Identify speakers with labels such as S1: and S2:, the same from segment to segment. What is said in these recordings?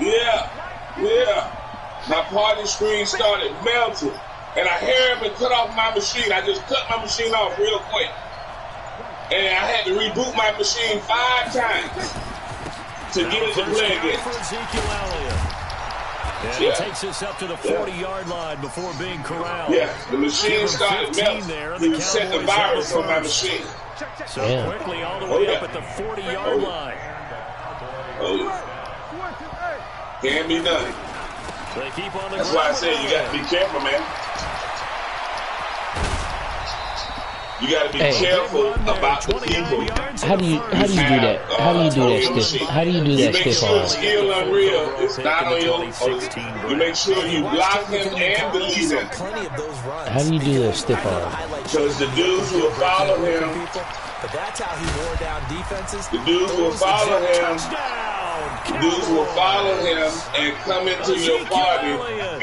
S1: Yeah. My party screen started melting. And I hear him and cut off my machine. I just cut my machine off real quick. And I had to reboot my machine 5 times to get it to play again.
S2: And he takes us up to the 40-yard line before being corralled.
S1: Yeah, the machine started melting. He set the virus on my machine.
S2: So quickly all the way up at the 40-yard line.
S1: Can't be done.
S2: They keep on the
S1: That's why I say you got to be careful, man. You got to be careful about the people.
S3: How do you do that? How do you do that stiff? How do you do that stiff arm?
S1: You make sure skill unreal is not on your. You make sure you block him and delete him.
S3: How do you do that stiff arm?
S1: Because the dudes will follow him.
S4: But that's how he wore down defenses.
S1: The dudes will follow him. Dudes will follow him and come into your party,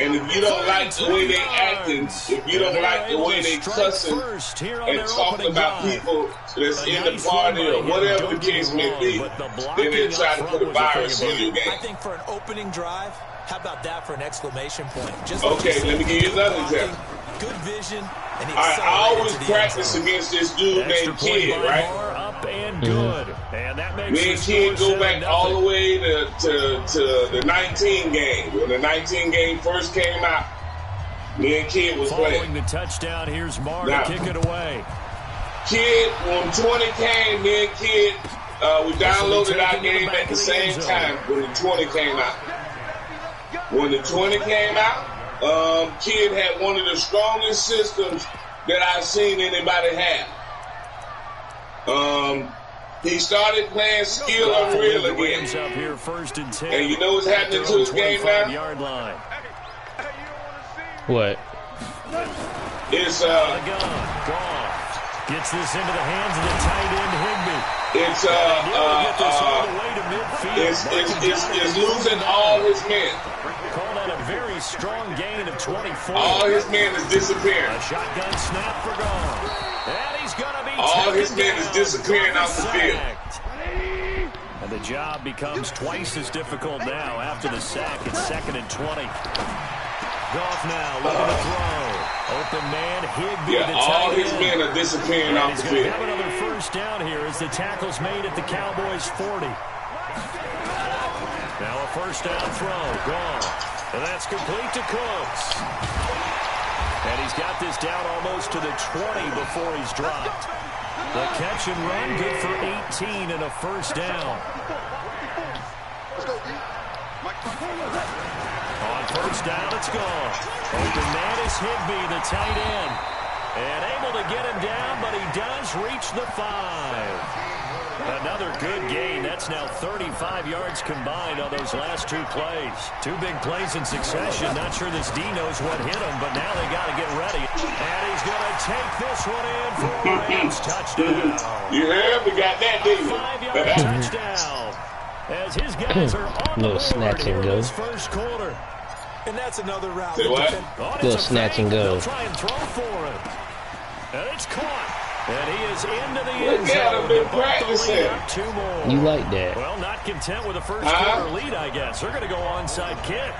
S1: and if you don't like the way they acting, if you don't like the way they cussing and talking about people that's in the party or whatever the case may be, then they try to put a virus in your game.
S4: I think for an opening drive, how about that for an exclamation point? Just
S1: okay, let me give you another example.
S4: Good vision.
S1: I always practice against this dude named Kid, right?
S2: Up and good. And that makes
S1: me and Kid go back all the way to the 19 game. When the 19 game first came out, me and Kid was playing.
S2: Following the touchdown, here's Marr to kick it away.
S1: Kid, when 20 came, me and Kid, we downloaded our game at the same time when the 20 came out. When the 20 came out, Kid had one of the strongest systems that I've seen anybody have. He started playing skill unreal again. And you know what's happening to his game now?
S3: What?
S2: It's gets this into the hands of the tight end Higbee.
S1: It's losing all his men.
S2: Call that a very strong gain of 24.
S1: All his men is disappearing.
S2: A shotgun snap for gone. And he's going to be
S1: all his men is disappearing off the field.
S2: And the job becomes twice as difficult now after the sack. It's 2nd and 20. Goff now looking to throw. Open man, Higbee.
S1: Yeah, all his men are disappearing off the field.
S2: He's going to have another first down here as the tackle's made at the Cowboys' 40. Now a first down throw, gone. And that's complete to Cooks. And he's got this down almost to the 20 before he's dropped. The catch and run, good for 18 and a first down. On first down, it's gone. Open man is Higbee, the tight end. And able to get him down, but he does reach the 5. Another good gain. That's now 35 yards combined on those last 2 plays. 2 big plays in succession. Not sure this D knows what hit him, but now they got to get ready. And he's going to take this one in for a Rams touchdown.
S1: You heard? We got that, didn't we?
S2: 5-yard touchdown. As his guys are on the board here in this first quarter.
S4: And that's another route.
S1: Say what?
S3: Little snatch and go.
S2: They'll try and throw for it. And it's caught. And he is into the end zone.
S1: Been practicing.
S2: 2 more.
S3: You like that?
S2: Well, not content with a first quarter lead, I guess. They're going to go onside kick.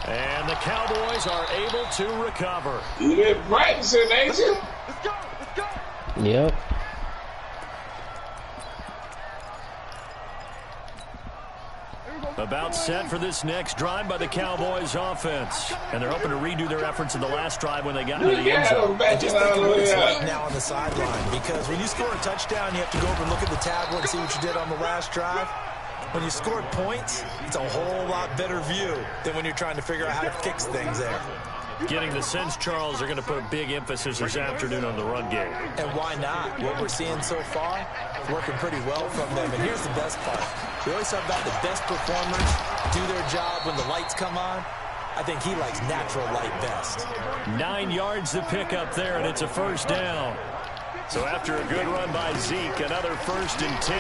S2: And the Cowboys are able to recover.
S1: You've been practicing, ain't you?
S4: Let's go.
S3: Yep.
S2: About set for this next drive by the Cowboys offense. And they're hoping to redo their efforts in the last drive when they got into the end zone.
S4: Just think of what it's like now on the sideline. Because when you score a touchdown, you have to go over and look at the tablet and see what you did on the last drive. When you scored points, it's a whole lot better view than when you're trying to figure out how to fix things there.
S2: Getting the sense, Charles, they're going to put a big emphasis this afternoon on the run game.
S4: And why not? What we're seeing so far, working pretty well from them. And here's the best part. We always talk about the best performers do their job when the lights come on. I think he likes natural light best.
S2: 9 yards to pick up there, and it's a first down. So after a good run by Zeke, another 1st and 10.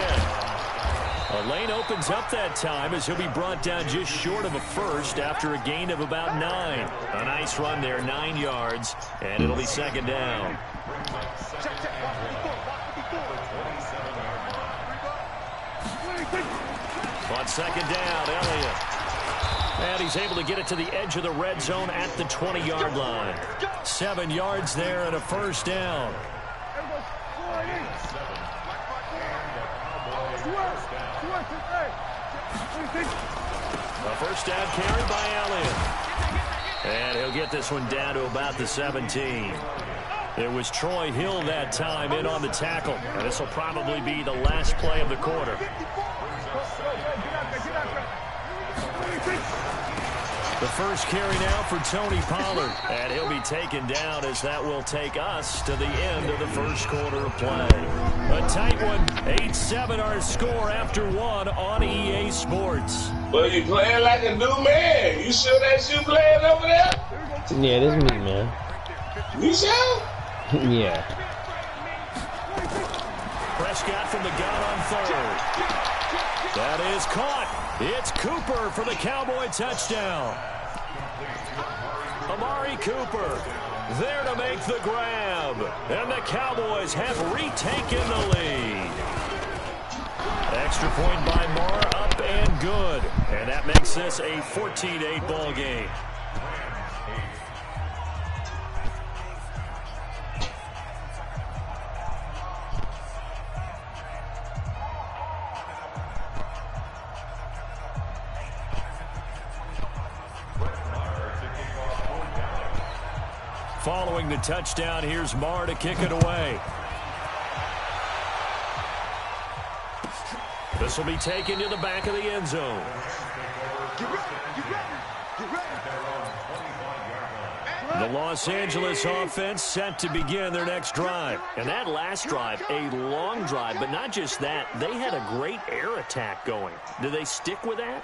S2: A lane opens up that time as he'll be brought down just short of a first after a gain of about 9. A nice run there, 9 yards, and it'll be 2nd down. On second down, Elliott. And he's able to get it to the edge of the red zone at the 20-yard line. 7 yards there and a first down. A first down carry by Elliott. And he'll get this one down to about the 17. It was Troy Hill that time in on the tackle. And this will probably be the last play of the quarter. The first carry now for Tony Pollard. And he'll be taken down as that will take us to the end of the first quarter of play. A tight one. 8-7 our score after one on EA Sports.
S1: Well, you playing like a new man. You sure that's you playing over there?
S3: Yeah, this is me, man.
S1: You sure?
S3: Yeah.
S2: Prescott from the gun on third. That is caught. It's Cooper for the Cowboy touchdown. Amari Cooper there to make the grab. And the Cowboys have retaken the lead. Extra point by Marr, up and good. And that makes this a 14-8 ball game. Following the touchdown, here's Marr to kick it away. This will be taken to the back of the end zone. The Los Angeles offense set to begin their next drive. And that last drive, a long drive, but not just that, they had a great air attack going. Do they stick with that?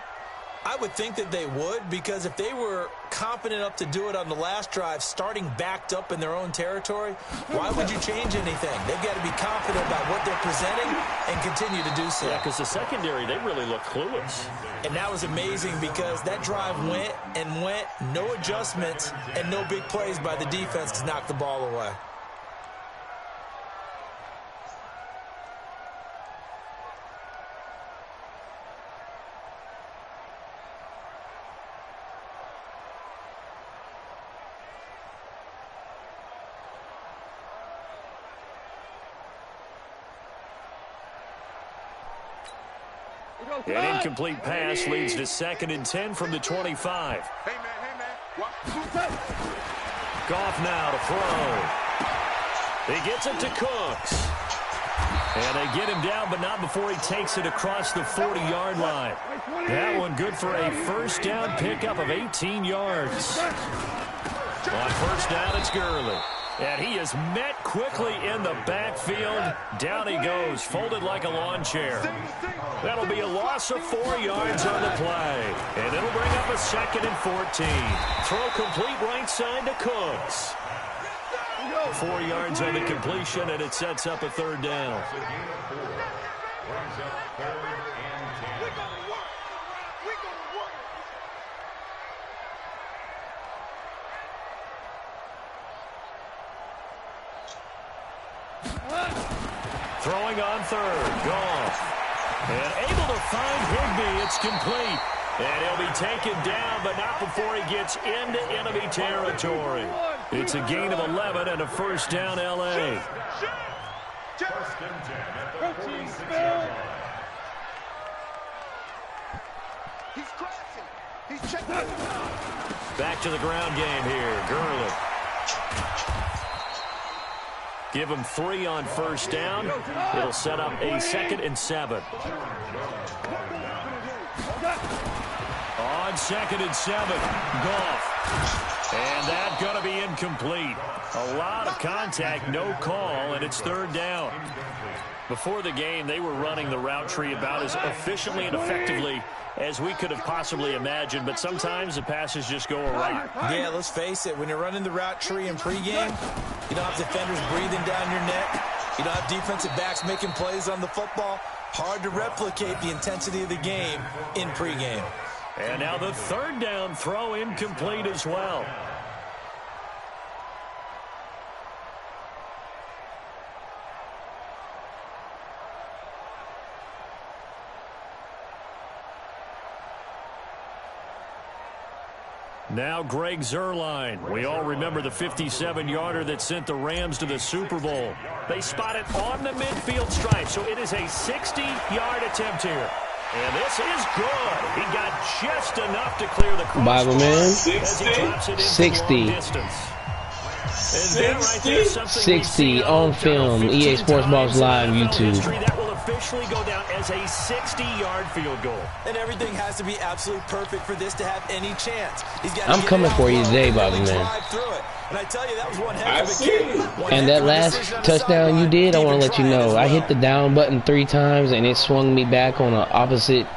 S4: I would think that they would, because if they were confident enough to do it on the last drive, starting backed up in their own territory, why would you change anything? They've got to be confident about what they're presenting and continue to do so.
S2: Yeah, because the secondary, they really look clueless.
S4: And that was amazing because that drive went and went, no adjustments, and no big plays by the defense to knock the ball away.
S2: An incomplete pass leads to 2nd and 10 from the 25.
S5: Hey, man.
S2: Goff now to throw. He gets it to Cooks. And they get him down, but not before he takes it across the 40-yard line. That one good for a first down pickup of 18 yards. On first down, it's Gurley. And he is met quickly in the backfield. Down he goes, folded like a lawn chair. That'll be a loss of 4 yards on the play. And it'll bring up a 2nd and 14. Throw complete right side to Cooks. 4 yards on the completion, and it sets up a 3rd down. Throwing on 3rd, Goff. And able to find Higbee, it's complete. And he'll be taken down, but not before he gets into enemy territory. It's a gain of 11 and a first down, L.A. Back to the ground game here, Gurley. Give him 3 on first down. It'll set up a 2nd and 7. On 2nd and 7, Goff. And that's going to be incomplete. A lot of contact, no call, and it's 3rd down. Before the game, they were running the route tree about as efficiently and effectively as we could have possibly imagined, but sometimes the passes just go awry.
S4: Yeah, let's face it, when you're running the route tree in pregame, you don't have defenders breathing down your neck. You don't have defensive backs making plays on the football. Hard to replicate the intensity of the game in pregame.
S2: And now the 3rd down throw incomplete as well. Now Greg Zuerlein. We all remember the 57-yarder that sent the Rams to the Super Bowl. They spot it on the midfield stripe, so it is a 60-yard attempt here. And this is good. He got just enough to clear the cross.
S3: Bibleman.
S2: 60.
S3: 60 on film. EA Sports Box Live YouTube.
S2: That will officially go down as a 60-yard field goal.
S4: And everything has to be absolutely perfect for this to have any chance.
S3: I'm coming for you today, Bobby, man.
S4: And I tell you, that was one heck of a kick.
S3: And that last touchdown you did, I want to let you know, I hit the down button 3 times, and it swung me back on an opposite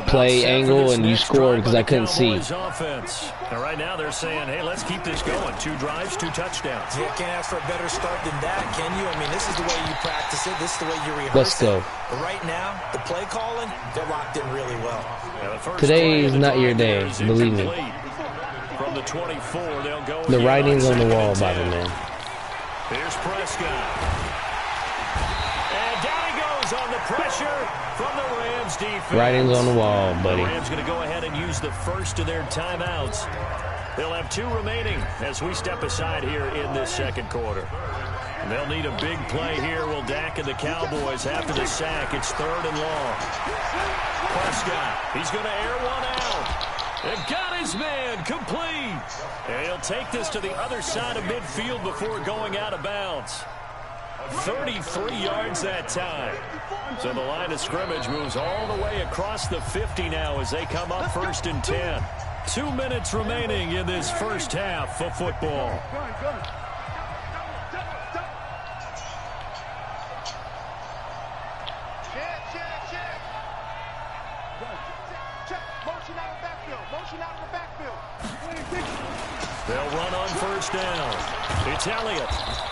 S3: play angle, and you scored because I couldn't see.
S2: And right now they're saying, hey, let's keep this going. 2 drives, 2 touchdowns.
S4: You can't ask for a better start than that, can you? I mean, this is the way you practice it. This is the way you rehearse
S3: Let's go.
S4: But right now, the play calling, they're locked in really well.
S3: Today is not your day, believe me.
S2: From the 24, they'll go.
S3: The writing's on the wall, Bibleman.
S2: Here's Prescott. And down he goes on the pressure from the Rams defense.
S3: Writing's on the wall, buddy.
S2: The Rams going to go ahead and use the first of their timeouts. They'll have 2 remaining as we step aside here in this second quarter. And they'll need a big play here. Will Dak and the Cowboys after the sack. It's 3rd and long. Prescott, he's going to air one out. And got his man complete. And he'll take this to the other side of midfield before going out of bounds. 33 yards that time. So the line of scrimmage moves all the way across the 50 now as they come up 1st and 10. 2 minutes remaining in this first half of football. They'll run on 1st down. It's Elliott.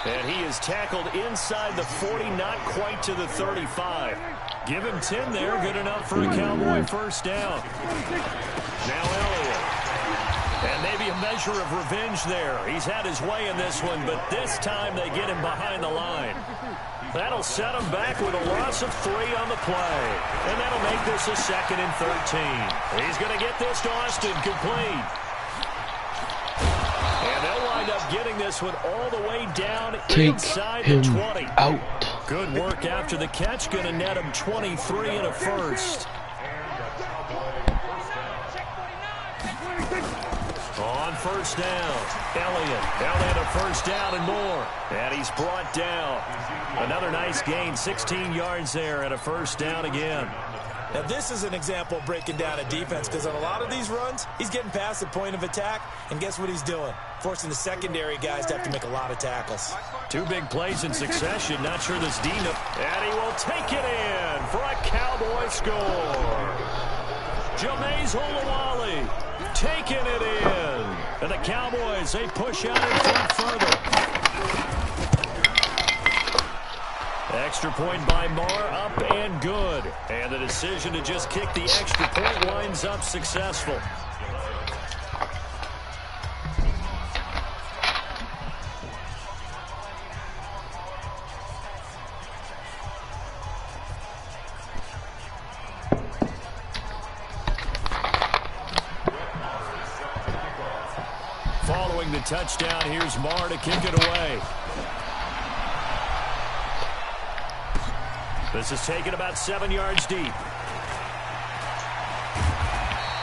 S2: And he is tackled inside the 40, not quite to the 35. Give him 10 there. Good enough for a Cowboy 1st down. Now Elliott. And maybe a measure of revenge there. He's had his way in this one, but this time they get him behind the line. That'll set him back with a loss of 3 on the play. And that'll make this a 2nd and 13. He's going to get this to Austin complete. And they'll wind up getting this one all the way down inside the 20.
S3: Out.
S2: Good work after the catch. Going to net him 23 and a first. On 1st down, Elliott. Elliott a 1st down and more. And he's brought down. Another nice gain, 16 yards there and a 1st down again.
S4: Now, this is an example of breaking down a defense because on a lot of these runs, he's getting past the point of attack, and guess what he's doing? Forcing the secondary guys to have to make a lot of tackles.
S2: 2 big plays in succession. Not sure this Dino. And he will take it in for a Cowboy score. Jameis Olawale taking it in. And the Cowboys, they push out in front further. Extra point by Marr, up and good. And the decision to just kick the extra point winds up successful. Following the touchdown, here's Marr to kick it away. This is taken about 7 yards deep.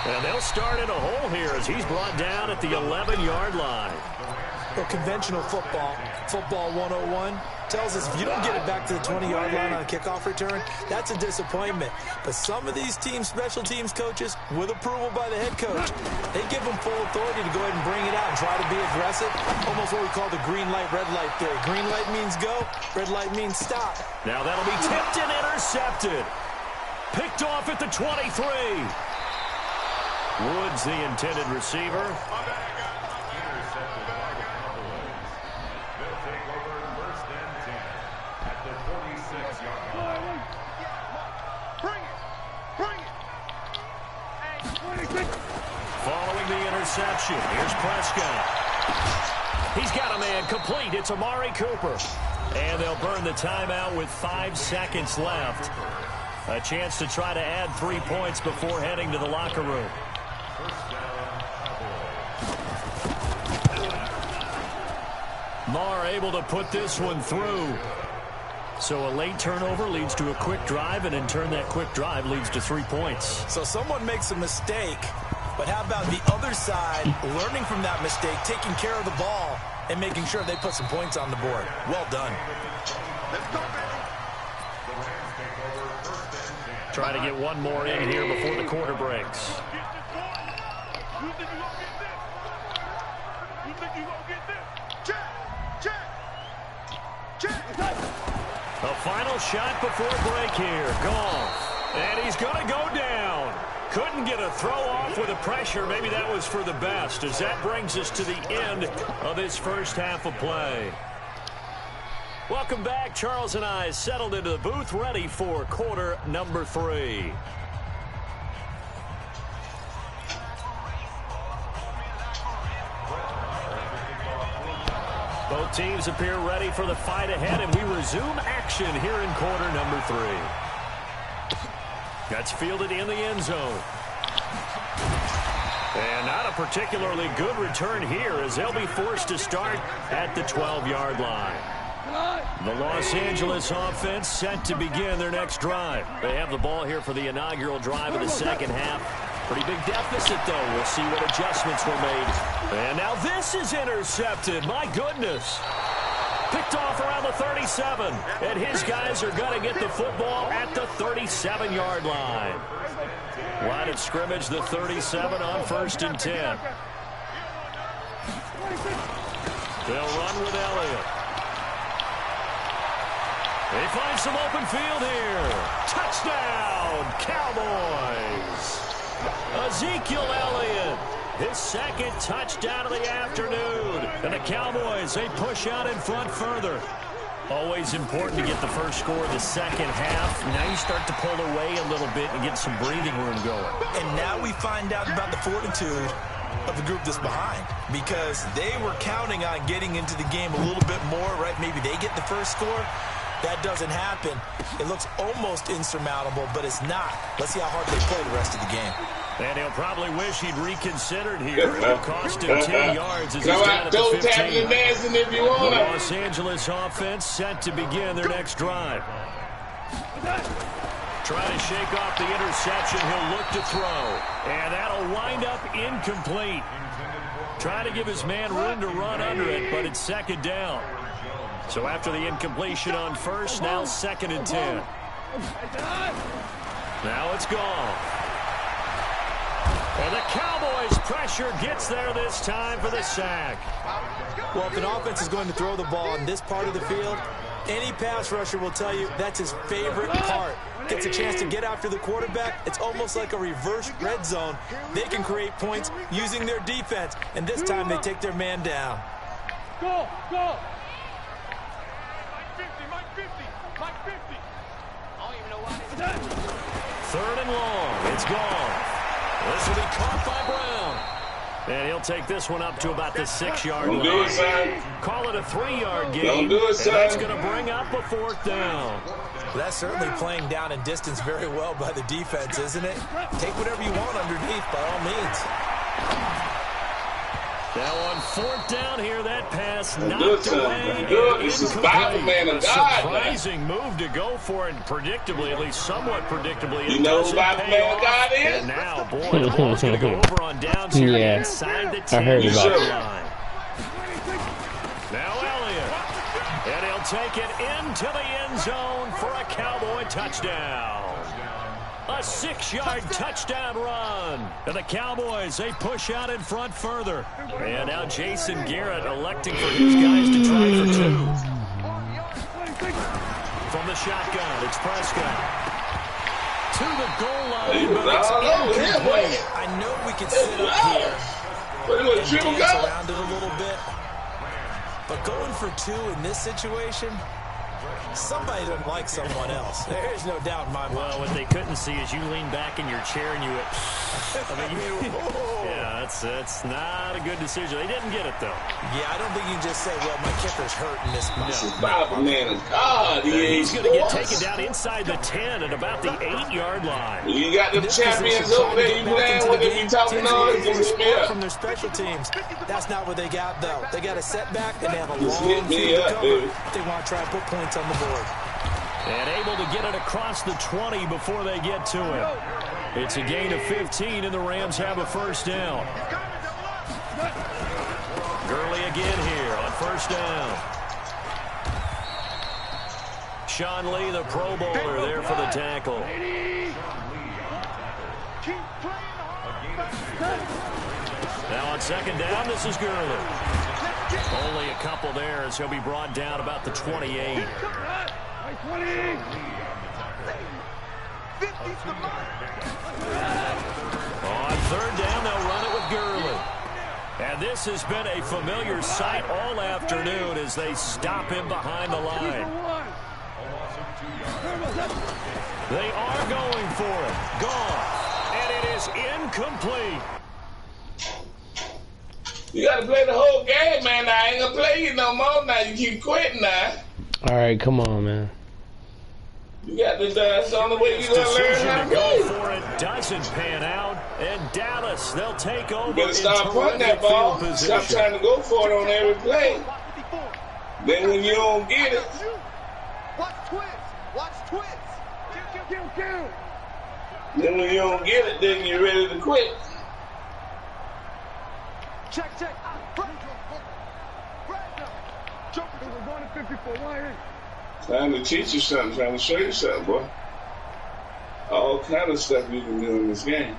S2: And they'll start in a hole here as he's brought down at the 11-yard line.
S4: Well, conventional football 101, tells us if you don't get it back to the 20-yard line on a kickoff return, that's a disappointment. But some of these teams, special teams coaches, with approval by the head coach, they give them full authority to go ahead and bring it out and try to be aggressive. Almost what we call the green light, red light theory. Green light means go, red light means stop.
S2: Now that'll be tipped and intercepted. Picked off at the 23. Woods, the intended receiver. Following the interception, here's Prescott. He's got a man complete. It's Amari Cooper. And they'll burn the timeout with 5 seconds left. A chance to try to add 3 points before heading to the locker room. Lamar able to put this one through. So a late turnover leads to a quick drive, and in turn that quick drive leads to 3 points.
S4: So someone makes a mistake, but how about the other side learning from that mistake, taking care of the ball, and making sure they put some points on the board? Well done.
S2: Try to get one more in here before the quarter breaks. The final shot before break here. Goff. And he's going to go down. Couldn't get a throw off with the pressure. Maybe that was for the best, as that brings us to the end of this first half of play. Welcome back. Charles and I settled into the booth, ready for quarter number 3. Both teams appear ready for the fight ahead, and we resume action here in quarter number 3. That's fielded in the end zone. And not a particularly good return here, as they'll be forced to start at the 12-yard line. The Los Angeles offense set to begin their next drive. They have the ball here for the inaugural drive of the second half. Pretty big deficit, though. We'll see what adjustments were made. And now this is intercepted. My goodness. Picked off around the 37. And his guys are going to get the football at the 37-yard line. Line of scrimmage, the 37 on 1st and 10. They'll run with Elliott. They find some open field here. Touchdown, Cowboys. Ezekiel Elliott, his second touchdown of the afternoon. And the Cowboys, they push out in front further. Always important to get the first score of the second half. Now you start to pull away a little bit and get some breathing room going.
S4: And now we find out about the fortitude of the group that's behind, because they were counting on getting into the game a little bit more, right? Maybe they get the first score. That doesn't happen. It looks almost insurmountable, but it's not. Let's see how hard they play the rest of the game.
S2: And he'll probably wish he'd reconsidered here. It'll cost him 10 yards as he's
S1: Come
S2: down
S1: on,
S2: at the 15.
S1: tapping and dancing if you
S2: The
S1: want.
S2: Los Angeles offense set to begin their next drive. Trying to shake off the interception. He'll look to throw. And that'll wind up incomplete. Trying to give his man room to run under it, but it's second down. So after the incompletion on first, now 2nd and 10. Now it's gone. And the Cowboys' pressure gets there this time for the sack.
S4: Well, if an offense is going to throw the ball in this part of the field, any pass rusher will tell you that's his favorite part. Gets a chance to get after the quarterback. It's almost like a reverse red zone. They can create points using their defense, and this time they take their man down.
S5: Go, go.
S2: Third and long. It's gone. This will be caught by Brown. And he'll take this one up to about the 6-yard line.
S1: Don't do it, son.
S2: Call it a 3-yard gain.
S1: Don't do it, son.
S2: And that's going to bring up a 4th down.
S4: That's certainly playing down in distance very well by the defense, isn't it? Take whatever you want underneath, by all means.
S2: Now on 4th down here, that pass
S1: Good,
S2: knocked
S1: son.
S2: away.
S1: Good. This is bibleman
S2: A
S1: of God.
S2: surprising move to go for it, predictably, at least somewhat predictably.
S1: You know who bibleman of God is?
S2: And now, boy, the ball's going to go over on downs here inside the 10-yard line. Now Elliott. And he'll take it into the end zone for a Cowboy touchdown. A 6-yard touchdown run. And the Cowboys, they push out in front further. And now Jason Garrett electing for his guys to try for 2. From the shotgun, it's Prescott. To the goal line, but it's incomplete.
S4: I know we can sit up here and dance around it a little bit, but going for 2 in this situation, Somebody doesn't like someone else. There's no doubt in my mind.
S2: Well, what they couldn't see is you lean back in your chair and you went, I mean, yeah, that's not a good decision. They didn't get it, though.
S4: Yeah, I don't think you can just say, well, my kicker's hurting this much.
S1: This is bibleman. God,
S2: he's going to get taken down inside the 10 at about the 8-yard line.
S1: You got the champions over there. You playing with them. You talking noise. Just hit me up.
S4: From their special teams. That's not what they got, though. They got a setback, and they have a
S1: just
S4: long
S1: hit me
S4: field
S1: up,
S4: to cover.
S1: baby.
S4: They want to try and put points on the board.
S2: And able to get it across the 20 before they get to it. It's a gain of 15, and the Rams have a first down. Gurley again here on first down. Sean Lee, the Pro Bowler, there for the tackle. Now on second down, this is Gurley. Only a couple there as he'll be brought down about the 28. On third down, they'll run it with Gurley. And this has been a familiar sight all afternoon as they stop him behind the line. They are going for it. Gone. And it is incomplete.
S1: You got to play the whole game, man. I ain't going to play you no more now. You keep quitting now.
S3: All right, come on, man.
S1: You got to, that's the only way you're going to learn how to
S2: go
S1: play.
S2: for it doesn't pan out. And Dallas, they'll take over.
S1: You better stop punting that ball. Stop trying to go for it on every play. Then when you don't get it.
S5: Watch twist. Watch twist. Kill.
S1: Then when you don't get it, then you're ready to quit.
S5: Check. We're going to 54.
S1: Trying to teach you something, trying to show you something, boy. All kind of stuff you can do in this game.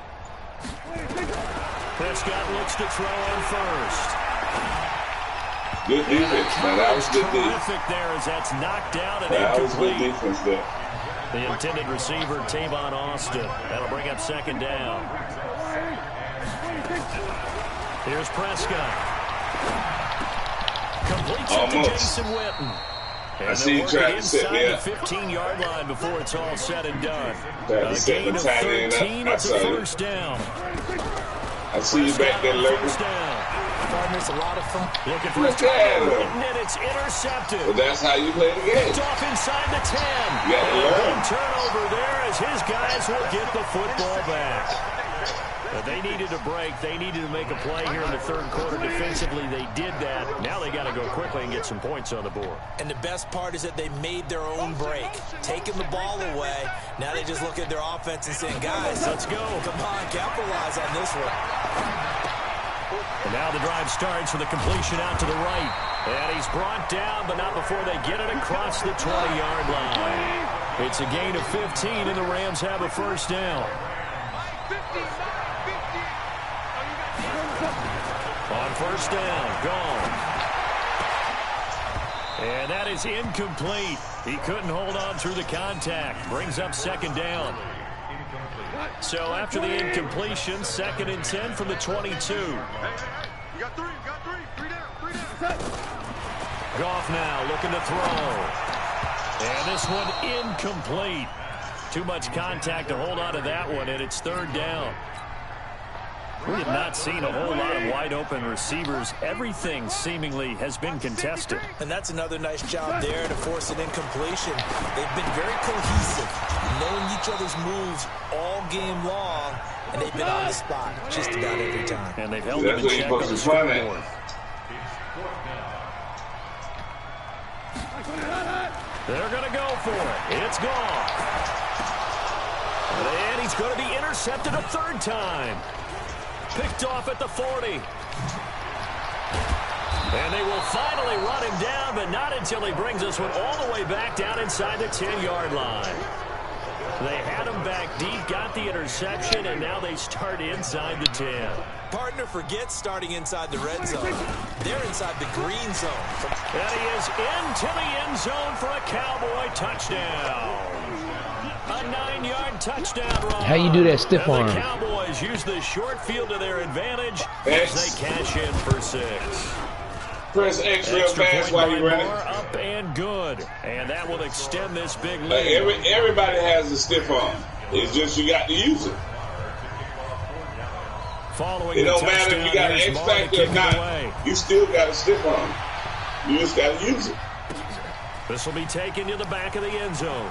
S2: Prescott looks to throw on first.
S1: Good defense, man. That was good defense.
S2: Terrific there as that's knocked out and
S1: That was
S2: incomplete.
S1: good defense there.
S2: The intended receiver, Tavon Austin. That'll bring up second down. Here's Prescott. Completes it to Jason Witten. And
S1: I see you trying to set me up.
S2: the 15-yard line before it's all said and done.
S1: A
S2: gain of 13, it's a first down.
S1: I see you back there lurking.
S4: Partners, a lot of fun.
S2: Looking for
S1: Look at him.
S2: and it's intercepted.
S1: But that's how you play the game.
S2: It's off inside the 10.
S1: You got to learn.
S2: Turnover there as his guys will get the football back. But they needed a break. They needed to make a play here in the third quarter defensively. They did that. Now they got to go quickly and get some points on the board.
S4: And the best part is that they made their own break, taking the ball away. Now they just look at their offense and saying, guys,
S2: let's go.
S4: Come on, capitalize on this one.
S2: And now the drive starts with a completion out to the right. And he's brought down, but not before they get it across the 20-yard line. It's a gain of 15, and the Rams have a first down. On first down, gone. And that is incomplete. He couldn't hold on through the contact. Brings up second down. So after the incompletion, second and 10 from the 22.
S5: You got three down.
S2: Goff now looking to throw. And this one incomplete. Too much contact to hold on to that one, and it's third down. We have not seen a whole lot of wide-open receivers. Everything seemingly has been contested.
S4: And that's another nice job there to force an incompletion. They've been very cohesive, knowing each other's moves all game long, and they've been on the spot just about every time.
S2: And they've held them in check on the scoreboard. They're going to go for it. It's gone. And he's going to be intercepted a third time. Picked off at the 40. And they will finally run him down, but not until he brings this one all the way back down inside the 10-yard line. They had him back deep, got the interception, and now they start inside the 10.
S4: Partner forgets starting inside the red zone. They're inside the green zone.
S2: And he is into the end zone for a Cowboy touchdown. A 9-yard touchdown run.
S3: How you do that stiff arm?
S2: The Cowboys use the short field to their advantage as they cash in for 6.
S1: Press X real fast while you're running.
S2: Up and good. And that will extend this big lead.
S1: Everybody has a stiff arm. It's just you got to use it.
S2: Following
S1: it don't matter if you got an X factor or not. You still got a stiff arm. You just got to use it.
S2: This will be taken to the back of the end zone.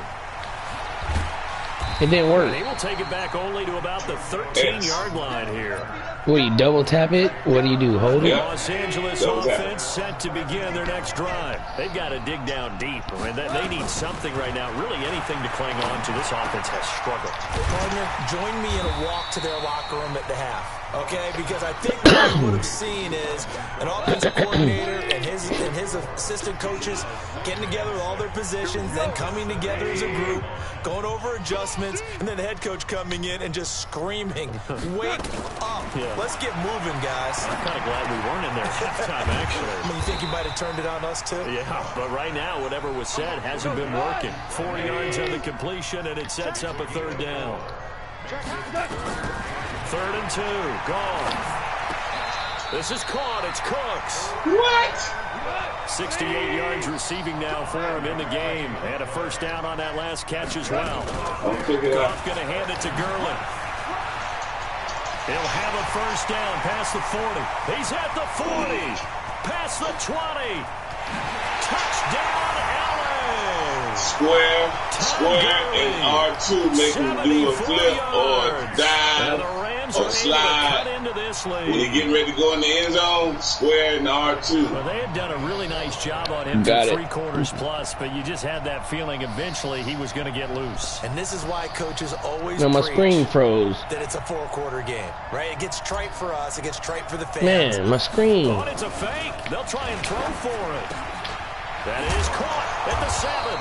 S3: It didn't work.
S2: And he will take it back only to about the 13-yard line here.
S3: What, you double tap it? What do you do, hold it?
S2: Los Angeles offense set to begin their next drive. They've got to dig down deep. I mean, they need something right now, really anything to cling on to. This offense has struggled.
S4: Partner, join me in a walk to their locker room at the half. Okay, because I think what we would have seen is an offensive coordinator and his assistant coaches getting together with all their positions, then coming together as a group, going over adjustments, and then the head coach coming in and just screaming, "Wake up! Yeah. Let's get moving, guys."
S2: I'm kind of glad we weren't in there halftime, actually.
S4: I mean, you think you might have turned it on us too?
S2: Yeah, but right now, whatever was said hasn't been working. 4 yards on the completion, and it sets up a third down. 3rd and 2, gone. This is caught. It's Cooks.
S1: What?
S2: 68 yards receiving now for him in the game. And a first down on that last catch as well. Goff going to hand it to Gurley. He'll have a first down past the 40. He's at the 40. Past the 20. Touchdown, Allen.
S1: Square, and R2 make him do a flip or dive or slide. When he getting ready to go in the end zone, square and R2.
S2: Well, they had done a really nice job on him for 3 quarters plus, but you just had that feeling eventually he was going to get loose.
S4: And this is why coaches always
S3: my screen froze.
S4: That it's a 4-quarter game, right? It gets trite for us. It gets trite for the fans.
S3: Man, my screen.
S2: Oh, it's a fake. They'll try and throw for it. That is caught at the 7.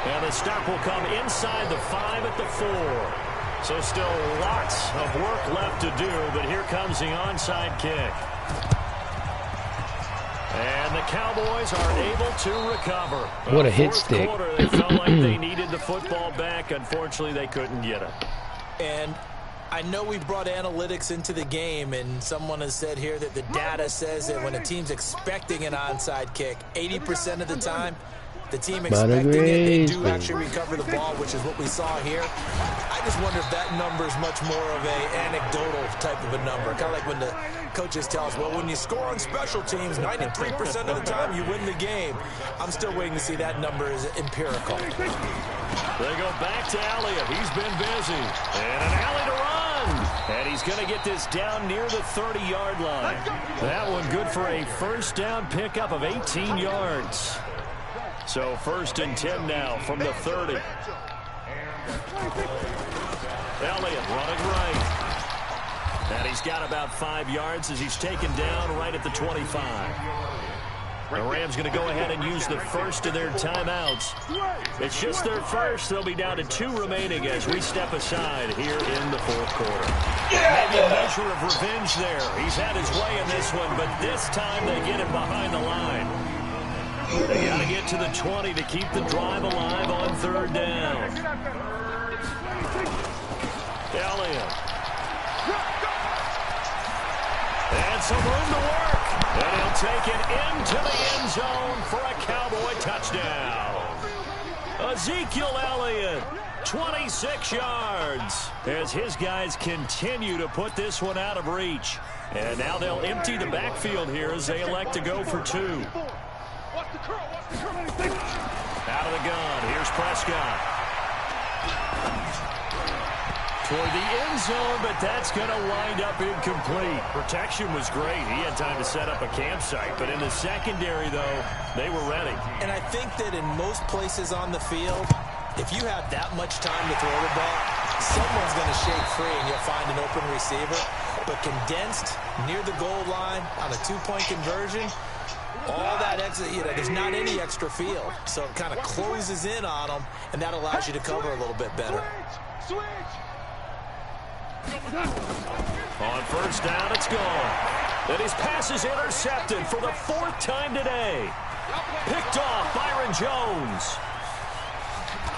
S2: And the stop will come inside the 5 at the 4. So still lots of work left to do, but here comes the onside kick. And the Cowboys are able to recover.
S3: What a hit stick.
S2: Quarter, they felt like they needed the football back. Unfortunately, they couldn't get it.
S4: And I know we brought analytics into the game, and someone has said here that the data says that when a team's expecting an onside kick, 80% of the time, the team expecting it, they do actually recover the ball, which is what we saw here. I just wonder if that number is much more of a anecdotal type of a number. Kind of like when the coaches tell us, well, when you score on special teams, 93% of the time you win the game. I'm still waiting to see that number is empirical.
S2: They go back to Elliott. He's been busy. And an alley to run. And he's going to get this down near the 30-yard line. That one good for a first down pickup of 18 yards. So 1st and 10 now from the 30. Elliott running right. And he's got about 5 yards as he's taken down right at the 25. The Rams going to go ahead and use the first of their timeouts. It's just their first. They'll be down to 2 remaining as we step aside here in the 4th quarter. Maybe a measure of revenge there. He's had his way in this one, but this time they get him behind the line. They got to get to the 20 to keep the drive alive on 3rd down. Elliott. And some room to work. And he'll take it into the end zone for a Cowboy touchdown. Ezekiel Elliott, 26 yards, as his guys continue to put this one out of reach. And now they'll empty the backfield here as they elect to go for 2. Out of the gun, here's Prescott. Toward the end zone, but that's going to wind up incomplete. Protection was great. He had time to set up a campsite, but in the secondary, though, they were ready.
S4: And I think that in most places on the field, if you have that much time to throw the ball, someone's going to shake free and you'll find an open receiver. But condensed near the goal line on a 2-point conversion, all that extra, there's not any extra field. So it kind of closes in on them, and that allows you to cover a little bit better.
S2: On first down, it's gone. Then his pass is intercepted for the 4th time today. Picked off Byron Jones.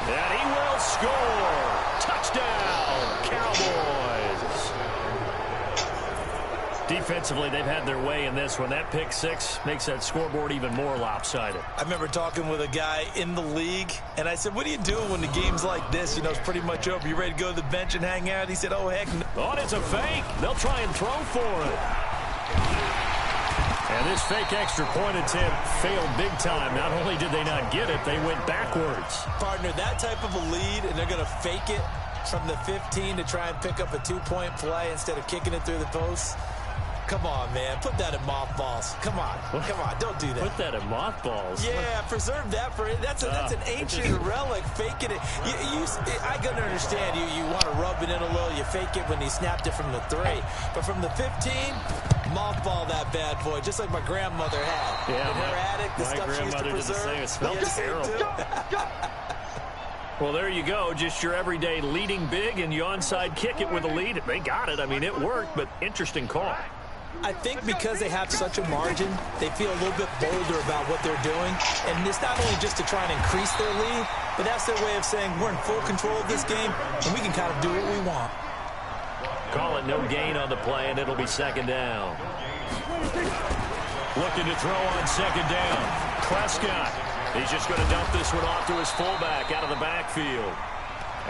S2: And he will score. Touchdown, Cowboys. Defensively, they've had their way in this one. That pick six makes that scoreboard even more lopsided.
S4: I remember talking with a guy in the league, and I said, what are you doing when the game's like this? You know, it's pretty much over. You ready to go to the bench and hang out? He said, oh, heck no.
S2: Oh, and it's a fake. They'll try and throw for it. And this fake extra point attempt failed big time. Not only did they not get it, they went backwards.
S4: Partner, that type of a lead, and they're going to fake it from the 15 to try and pick up a 2-point play instead of kicking it through the post. Come on, man. Put that in mothballs. Come on. Come on. Don't do that.
S2: Put that in mothballs?
S4: Yeah, preserve that for it. That's an ancient relic. Faking it. I can understand you want to rub it in a little. You fake it when he snapped it from the 3. But from the 15, mothball that bad boy, just like my grandmother had.
S2: Yeah,
S4: in her attic, the stuff she used to preserve.
S2: It smelled terrible. Well, there you go. Just your everyday leading big, and you onside kick it with a lead. They got it. I mean, it worked, but interesting call.
S4: I think because they have such a margin, they feel a little bit bolder about what they're doing. And it's not only just to try and increase their lead, but that's their way of saying we're in full control of this game, and we can kind of do what we want.
S2: Call it no gain on the play, and it'll be second down. Looking to throw on second down. Prescott. He's just going to dump this one off to his fullback out of the backfield.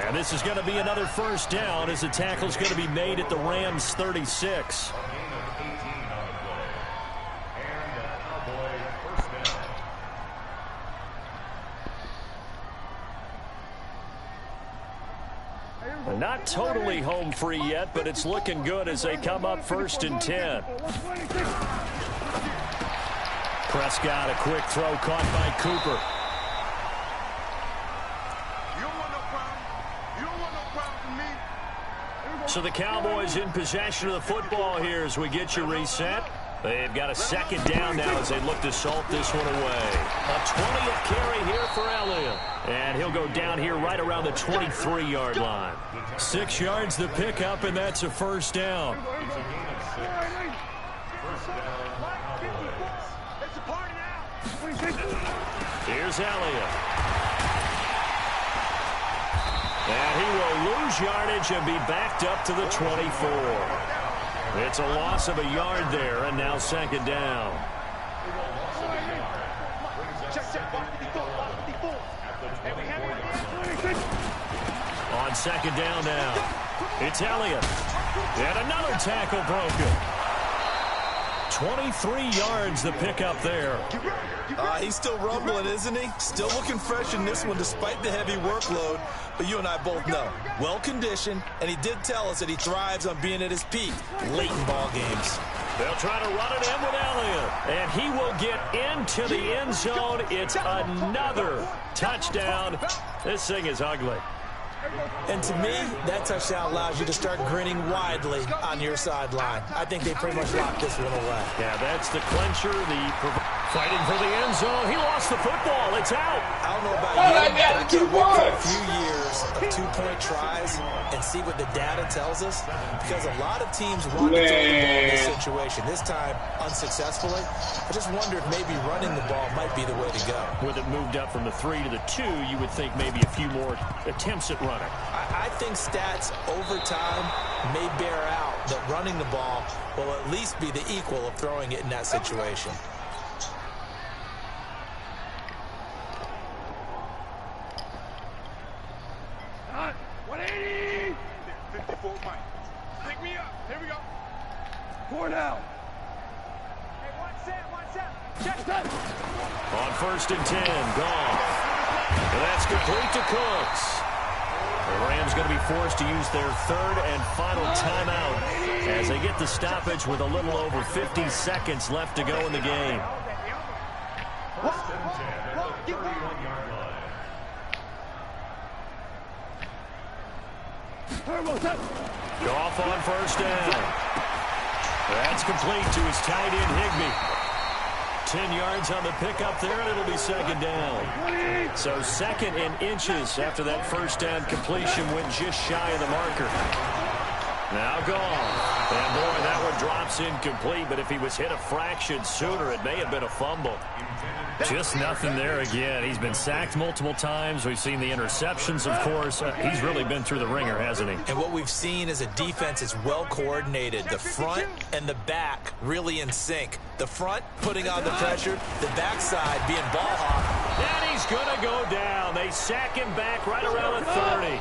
S2: And this is going to be another first down as the tackle's going to be made at the Rams' 36. Not totally home free yet, but it's looking good as they come up 1st and 10. Prescott, a quick throw caught by Cooper. So the Cowboys in possession of the football here as we get you reset. They've got a second down now as they look to salt this one away. A 20th carry here for Elliott. And he'll go down here right around the 23-yard line. 6 yards the pickup, and that's a first down. Here's Elliott. And he will lose yardage and be backed up to the 24. It's a loss of a yard there, and now second down. On second down now, it's Elliott. And another tackle broken. 23 yards the pickup there.
S4: He's still rumbling, isn't he? Still looking fresh in this one despite the heavy workload. But you and I both know, well-conditioned, and he did tell us that he thrives on being at his peak late in ball games.
S2: They'll try to run it in with Elliott, and he will get into the end zone. It's another touchdown. This thing is ugly.
S4: And to me, that touchdown allows you to start grinning widely on your sideline. I think they pretty much locked this one away.
S2: Yeah, that's the clincher, fighting for the end zone. He lost the football. It's out.
S4: I don't know about you, but I can't wait for a few years of 2-point tries and see what the data tells us, because a lot of teams want to throw the ball in this situation. This time, unsuccessfully. I just wonder if maybe running the ball might be the way to go.
S2: With it moved up from the 3 to the 2, you would think maybe a few more attempts at running.
S4: I think stats over time may bear out that running the ball will at least be the equal of throwing it in that situation.
S5: Pick me up. Here we go. 4 down. Hey, one set. Check that.
S2: On 1st and 10, gone. And that's complete to Cooks. The Rams going to be forced to use their 3rd and final timeout as they get the stoppage with a little over 50 seconds left to go in the game. Goff on 1st down. That's complete to his tight end, Higbee. 10 yards on the pickup there, and it'll be second down. So 2nd and inches after that 1st down completion went just shy of the marker. Now gone. And boy, that one drops incomplete, but if he was hit a fraction sooner, it may have been a fumble. Just nothing there again. He's been sacked multiple times. We've seen the interceptions, of course. He's really been through the ringer, hasn't he?
S4: And what we've seen is a defense that's well coordinated. The front and the back really in sync. The front putting on the pressure, the backside being ball hawk.
S2: And he's going to go down. They sack him back right around the 30.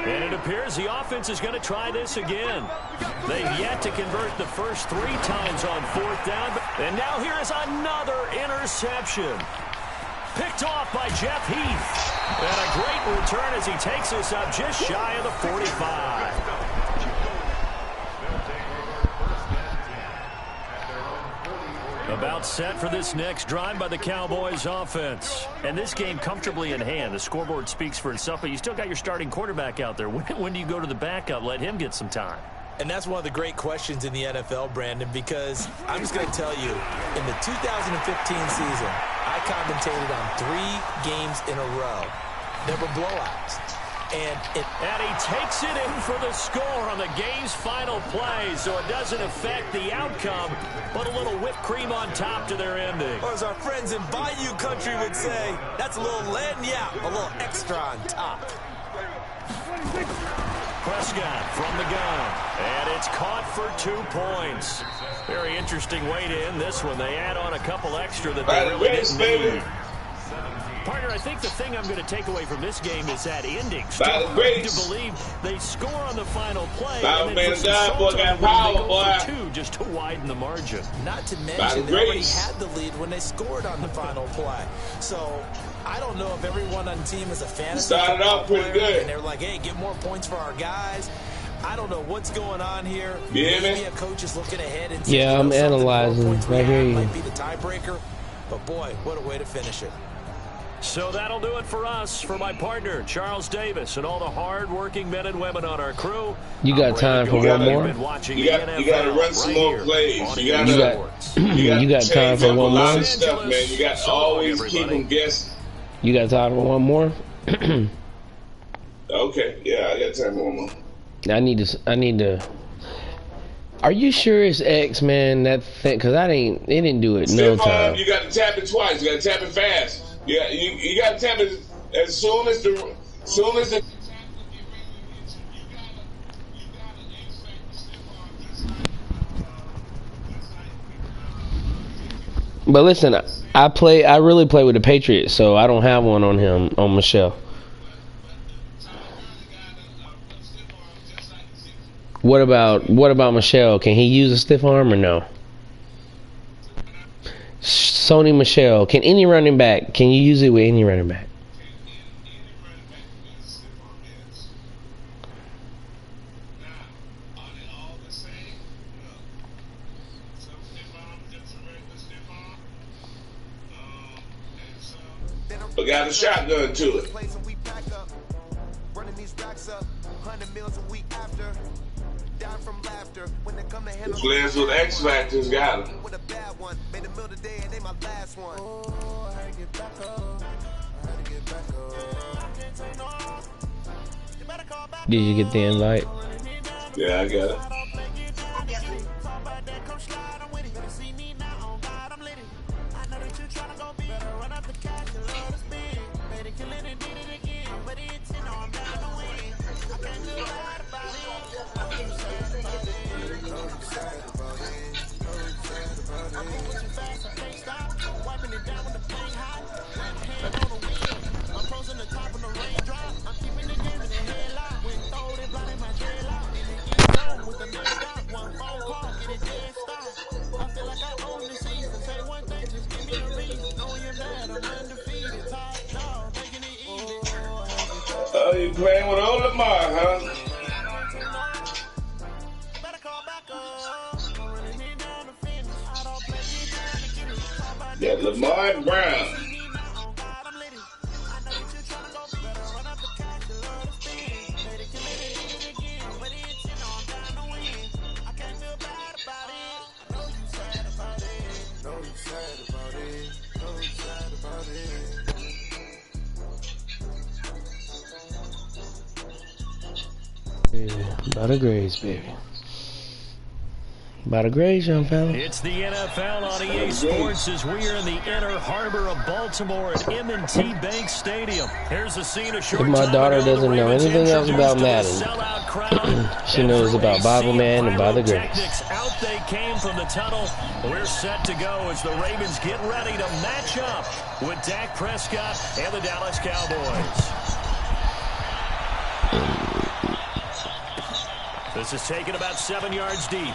S2: And it appears the offense is going to try this again. They've yet to convert the first 3 times on 4th down. And now here is another interception. Picked off by Jeff Heath. And a great return as he takes us up just shy of the 45. About set for this next drive by the Cowboys offense. And this game comfortably in hand. The scoreboard speaks for itself, but you still got your starting quarterback out there. When do you go to the backup? Let him get some time.
S4: And that's one of the great questions in the NFL, Brandon, because I'm just going to tell you, in the 2015 season, I commentated on 3 games in a row. There were blowouts. And
S2: he takes it in for the score on the game's final play, so it doesn't affect the outcome, but a little whipped cream on top to their ending.
S4: Or as our friends in Bayou Country would say, that's a little lagniappe, a little extra on top.
S2: Prescott from the gun, and it's caught for 2 points. Very interesting way to end this one. They add on a couple extra that they really didn't need. Partner, I think the thing I'm going to take away from this game is that ending. Still hard to believe they score on the final play. And then for some 2 just to widen the margin.
S4: Not to mention they already had the lead when they scored on the final play. So I don't know if everyone on the team is a fantasy
S1: started off pretty good.
S4: And they're like, hey, get more points for our guys. I don't know what's going on here.
S1: Yeah,
S4: maybe a coach is looking ahead and saying,
S3: yeah, I'm analyzing. I hear you.
S4: Might be the tiebreaker. But boy, what a way to finish it.
S2: So that'll do it for us. For my partner, Charles Davis, and all the hard-working men and women on our crew.
S3: You got time for one more?
S1: You got to run some more plays. You
S3: got time for one more?
S1: A lot of stuff, man. You got to always keep them guessing.
S3: You got time for one more?
S1: Okay, yeah, I got time for one more.
S3: I need to. Are you sure it's X, man? That thing, because it didn't do it no time.
S1: You got to tap it twice. You got to tap it fast. Yeah, you got to tap it as soon as the.
S3: But listen, I really play with the Patriots, so I don't have one on him, on Michelle. What about Michelle? Can he use a stiff arm or no? Sony Michelle, can you use it with any running back?
S1: We got a shotgun to it. The players with X Factors got him.
S3: Did you get the invite?
S1: Yeah, I got it. Oh, you playing with old Lamar, huh? Yeah, Lamar Brown.
S3: Yeah, lot of grades, baby. By the grace, young fella.
S2: It's the NFL on EA Sports as we are in the inner harbor of Baltimore at M&T Bank Stadium. Here's the scene.
S3: If my daughter doesn't know anything else about Madden, she knows about bibleman and by the grace.
S2: Out they came from the tunnel. We're set to go as the Ravens get ready to match up with Dak Prescott and the Dallas Cowboys. This is taken about 7 yards deep.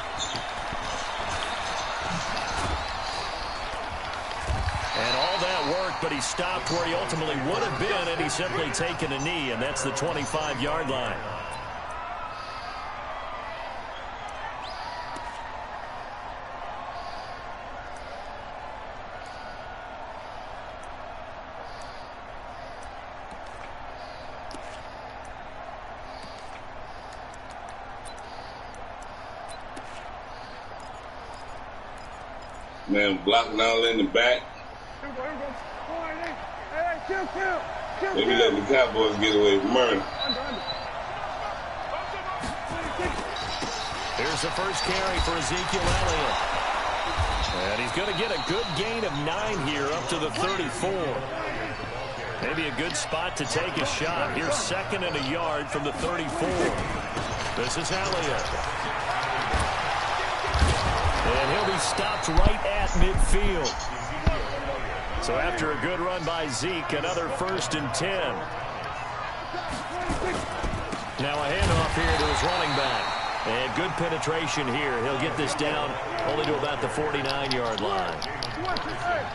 S2: And all that work, but he stopped where he ultimately would have been, and he's simply taken a knee, and that's the 25-yard line.
S1: Man, blocking all in the back. Maybe let the Cowboys get away from murder.
S2: Here's the first carry for Ezekiel Elliott. And he's going to get a good gain of 9 here up to the 34. Maybe a good spot to take a shot. Here's 2nd and a yard from the 34. This is Elliott. And he'll be stopped right at midfield. So after a good run by Zeke, another 1st and 10. Now a handoff here to his running back. And good penetration here. He'll get this down only to about the 49-yard line.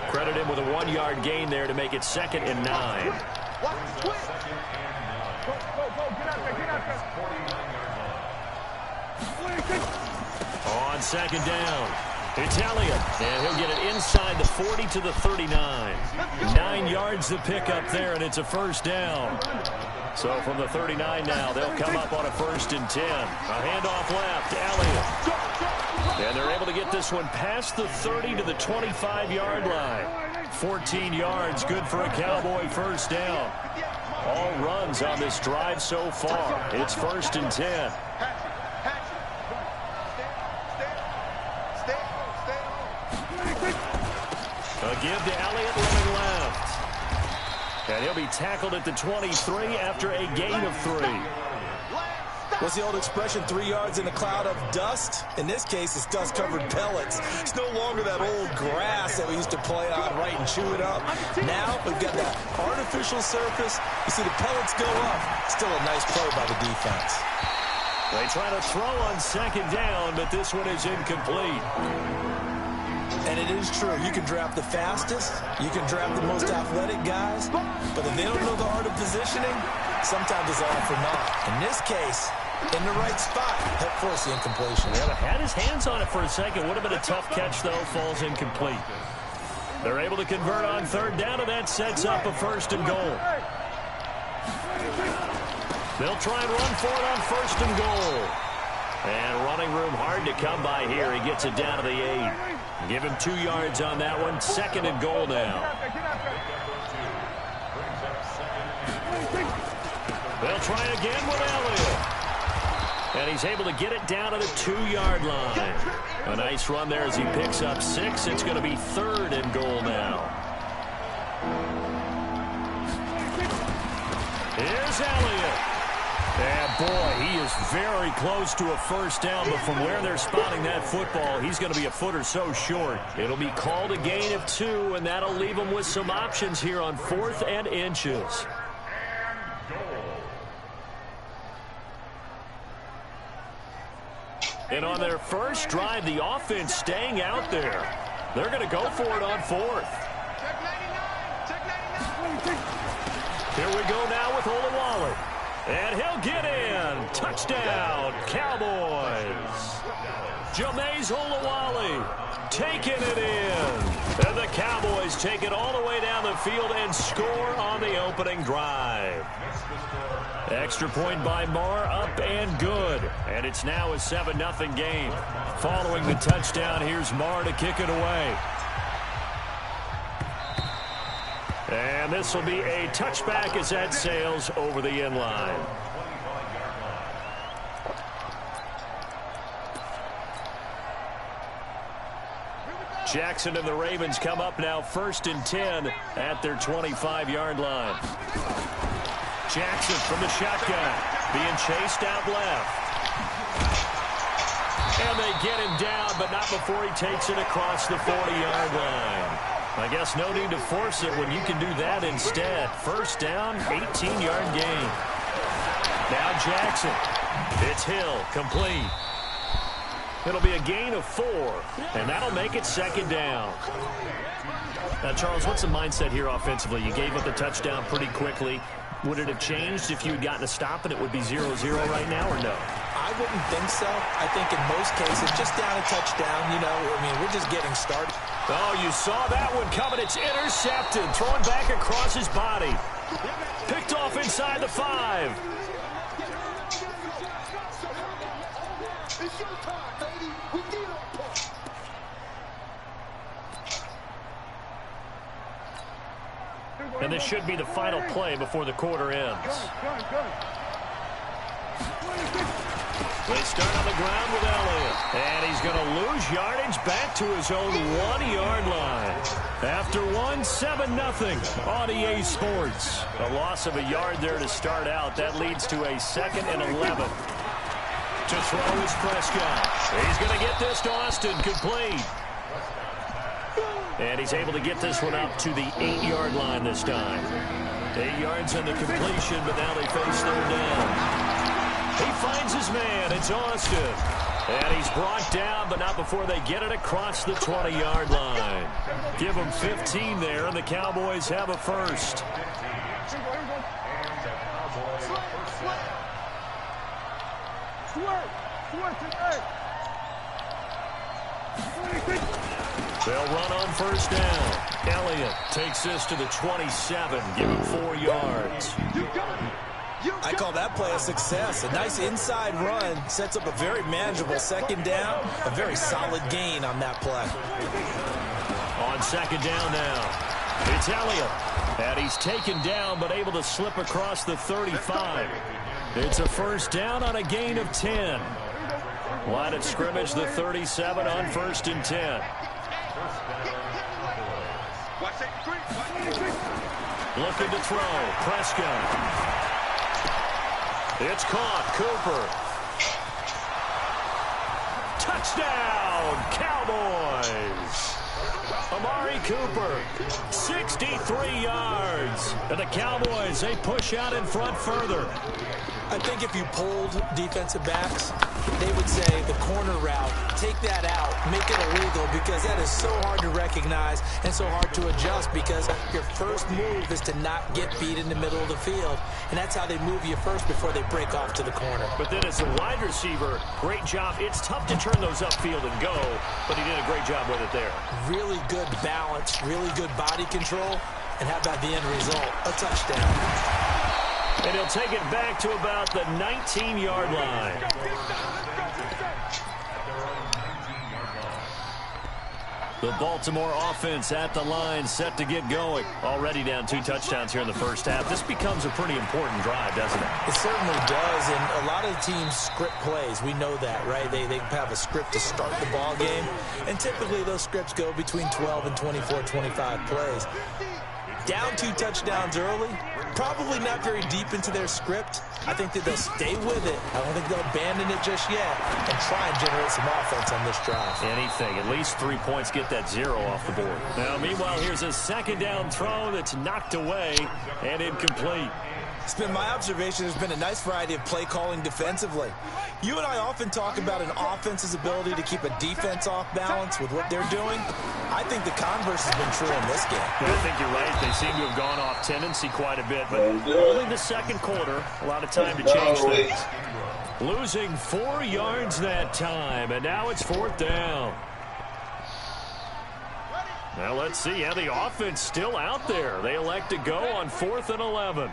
S2: Credit him with a 1-yard gain there to make it 2nd and 9. On 2nd down, it's Elliott, and he'll get it inside the 40 to the 39. 9 yards to pick up there, and it's a 1st down. So from the 39 now, they'll come up on a 1st and 10. A handoff left, Elliott. And they're able to get this one past the 30 to the 25-yard line. 14 yards, good for a Cowboy 1st down. All runs on this drive so far. It's 1st and 10. A give to Elliott running left. And he'll be tackled at the 23 after a gain of 3.
S4: What's the old expression, 3 yards in a cloud of dust? In this case, it's dust-covered pellets. It's no longer that old grass that we used to play on, right, and chew it up. Now we've got that artificial surface. You see the pellets go up. Still a nice play by the defense.
S2: They try to throw on 2nd down, but this one is incomplete.
S4: And it is true. You can draft the fastest. You can draft the most athletic guys. But if they don't know the art of positioning, sometimes it's all for naught. In this case, in the right spot, help force the incompletion.
S2: Yeah, but had his hands on it for a second. Would have been a tough catch, though. Falls incomplete. They're able to convert on 3rd down, and that sets up a 1st and goal. They'll try and run for it on 1st and goal. And running room hard to come by here. He gets it down to the 8. Give him 2 yards on that one. 2nd and goal now. They'll try again with Elliott. And he's able to get it down to the 2-yard line. A nice run there as he picks up 6. It's going to be 3rd and goal now. Here's Elliott. And boy, he is very close to a 1st down, but from where they're spotting that football, he's going to be a foot or so short. It'll be called a gain of 2, and that'll leave him with some options here on 4th and inches. And on their first drive, the offense staying out there. They're going to go for it on 4th. Here we go now with Olawale. And he'll get in. Touchdown, Cowboys. Jameis Olawale taking it in. And the Cowboys take it all the way down the field and score on the opening drive. Extra point by Marr, up and good. And it's now a 7-0 game. Following the touchdown, here's Marr to kick it away. And this will be a touchback as that sails over the end line. Jackson and the Ravens come up now 1st and 10 at their 25-yard line. Jackson from the shotgun, being chased out left. And they get him down, but not before he takes it across the 40-yard line. I guess no need to force it when you can do that instead. 1st down, 18-yard gain. Now Jackson. It's Hill, complete. It'll be a gain of 4, and that'll make it 2nd down. Now, Charles, what's the mindset here offensively? You gave up the touchdown pretty quickly. Would it have changed if you had gotten a stop and it would be 0-0 right now, or no?
S4: I wouldn't think so. I think in most cases, just down a touchdown, you know, I mean, we're just getting started.
S2: Oh, you saw that one coming. It's intercepted. Thrown back across his body. Picked off inside the 5.
S5: It's your time, baby. We need our push.
S2: And this should be the final play before the quarter ends. They start on the ground with Elliott. And he's going to lose yardage back to his own 1-yard line. After 7-0 on EA Sports. A loss of a yard there to start out. That leads to a 2nd and 11. To throw is Prescott. He's going to get this to Austin, complete. And he's able to get this one up to the 8-yard line this time. 8 yards on the completion, but now they face third down. He finds his man. It's Austin. And he's brought down, but not before they get it across the 20-yard line. Give him 15 there, and the Cowboys have a first. They'll run on 1st down. Elliott takes this to the 27, give him 4 yards.
S4: I call that play a success. A nice inside run sets up a very manageable 2nd down. A very solid gain on that play.
S2: On 2nd down now, it's Elliott. And he's taken down, but able to slip across the 35. It's a 1st down on a gain of 10. Line of scrimmage, the 37 on 1st and 10. Looking to throw. Prescott. It's caught. Cooper. Touchdown, Cowboys. Amari Cooper, 63 yards. And the Cowboys, they push out in front further.
S4: I think if you polled defensive backs, they would say the corner route, take that out, make it illegal, because that is so hard to recognize and so hard to adjust, because your first move is to not get beat in the middle of the field, and that's how they move you first before they break off to the corner.
S2: But then as a wide receiver, great job. It's tough to turn those upfield and go, but he did a great job with it there.
S4: Really good balance, really good body control, and how about the end result? A touchdown.
S2: And he'll take it back to about the 19-yard line. The Baltimore offense at the line, set to get going. Already down 2 touchdowns here in the first half. This becomes a pretty important drive, doesn't it?
S4: It certainly does, and a lot of the teams script plays. We know that, right? They have a script to start the ball game, and typically those scripts go between 12 and 24, 25 plays. Down 2 touchdowns early, probably not very deep into their script. I think that they'll stay with it. I don't think they'll abandon it just yet and try and generate some offense on this drive.
S2: Anything. At least 3 points, get that 0 off the board. Now, meanwhile, here's a 2nd down throw that's knocked away and incomplete.
S4: It's been my observation there's been a nice variety of play calling defensively. You and I often talk about an offense's ability to keep a defense off balance with what they're doing. I think the converse has been true in this game.
S2: Yeah, I think you're right. They seem to have gone off tendency quite a bit, but only the 2nd quarter. A lot of time to change things. Losing 4 yards that time, and now it's 4th down. Now let's see how the offense still out there. They elect to go on 4th and 11.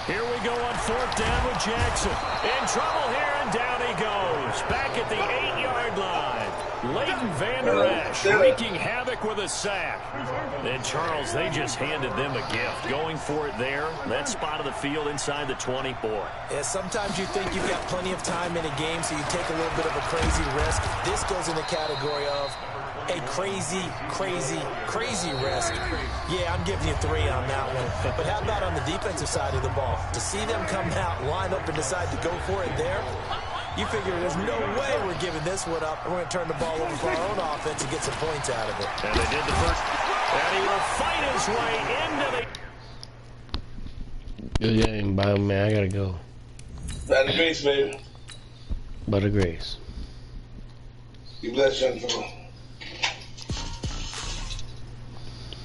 S2: Here we go on 4th down with Jackson. In trouble here, and down he goes. Back at the 8-yard line. Late Van Der Esch wreaking havoc with a sack. And Charles, they just handed them a gift. Going for it there. That spot of the field inside the 24.
S4: Yeah, sometimes you think you've got plenty of time in a game, so you take a little bit of a crazy risk. This goes in the category of a crazy risk. Yeah, I'm giving you 3 on that one. But how about on the defensive side of the ball? To see them come out, line up, and decide to go for it there, you figure there's no way we're giving this one up. We're going to turn the ball over for our own offense and get some points out of it.
S2: And they did the first. And he will fight his way into the...
S3: Good game, bibleman. I gotta go.
S1: By the grace, baby.
S3: By the grace.
S1: You bless young fellow.